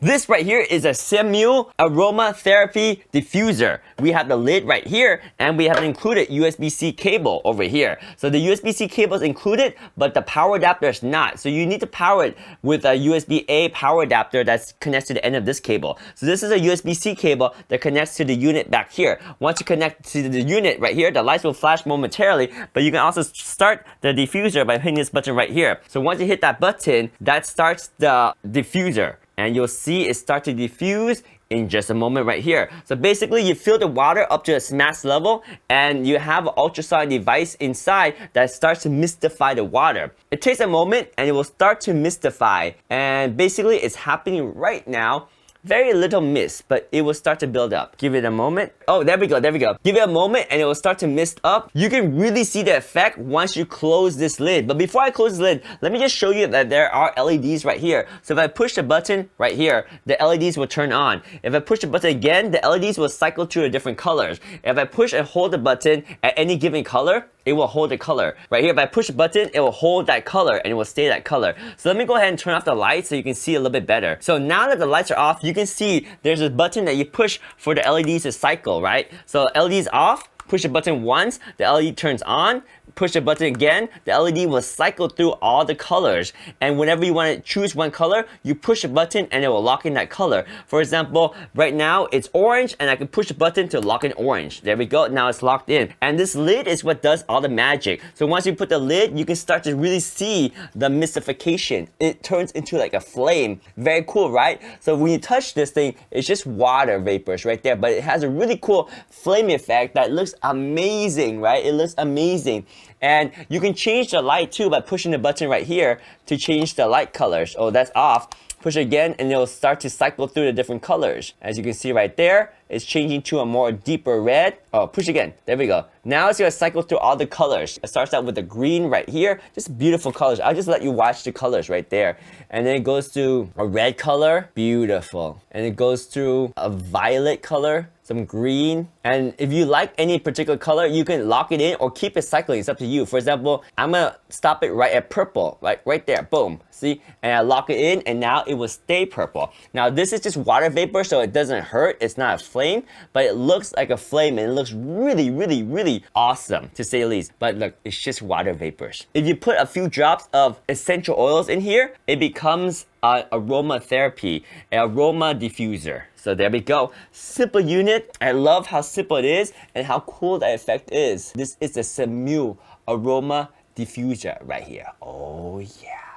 This right here is a SENMUL aromatherapy diffuser. We have the lid right here, and we have an included USB-C cable over here. So the USB-C cable is included, but the power adapter is not. So you need to power it with a USB-A power adapter that's connected to the end of this cable. So this is a USB-C cable that connects to the unit back here. Once you connect to the unit right here, the lights will flash momentarily, but you can also start the diffuser by hitting this button right here. So once you hit that button, that starts the diffuser. And you'll see it start to diffuse in just a moment right here. So basically, you fill the water up to its max level, and you have an ultrasonic device inside that starts to mistify the water. It takes a moment, and it will start to mistify. And basically, it's happening right now. Very little mist, but it will start to build up. Give it a moment. Oh, there we go, there we go. Give it a moment and it will start to mist up. You can really see the effect once you close this lid. But before I close the lid, let me just show you that there are LEDs right here. So if I push the button right here, the LEDs will turn on. If I push the button again, the LEDs will cycle through the different colors. If I push and hold the button at any given color, it will hold the color. Right here, if I push a button, it will hold that color and it will stay that color. So let me go ahead and turn off the lights so you can see a little bit better. So now that the lights are off, you can see there's a button that you push for the LEDs to cycle, right? So LEDs off, push the button once, the LED turns on. Push the button again, the LED will cycle through all the colors. And whenever you want to choose one color, you push the button and it will lock in that color. For example, right now it's orange and I can push the button to lock in orange. There we go, now it's locked in. And this lid is what does all the magic. So once you put the lid, you can start to really see the mystification. It turns into like a flame. Very cool, right? So when you touch this thing, it's just water vapors right there, but it has a really cool flame effect that looks amazing, right? It looks amazing. And you can change the light too by pushing the button right here to change the light colors. Oh, that's off. Push it again and it will start to cycle through the different colors. As you can see right there, it's changing to a more deeper red. Oh, push again. There we go. Now it's gonna cycle through all the colors. It starts out with the green right here. Just beautiful colors. I'll just let you watch the colors right there. And then it goes to a red color. Beautiful. And it goes through a violet color. Some green. And if you like any particular color, you can lock it in or keep it cycling. It's up to you. For example, I'm gonna stop it right at purple, right there, boom. See? And I lock it in and now it will stay purple. Now this is just water vapor, so it doesn't hurt. It's not a flame, but it looks like a flame and it looks really, really, really awesome to say the least. But look, it's just water vapors. If you put a few drops of essential oils in here, it becomes an aromatherapy, an aroma diffuser. So there we go. Simple unit. I love how simple it is and how cool the effect is. This is a SENMUL aroma diffuser right here. Oh yeah.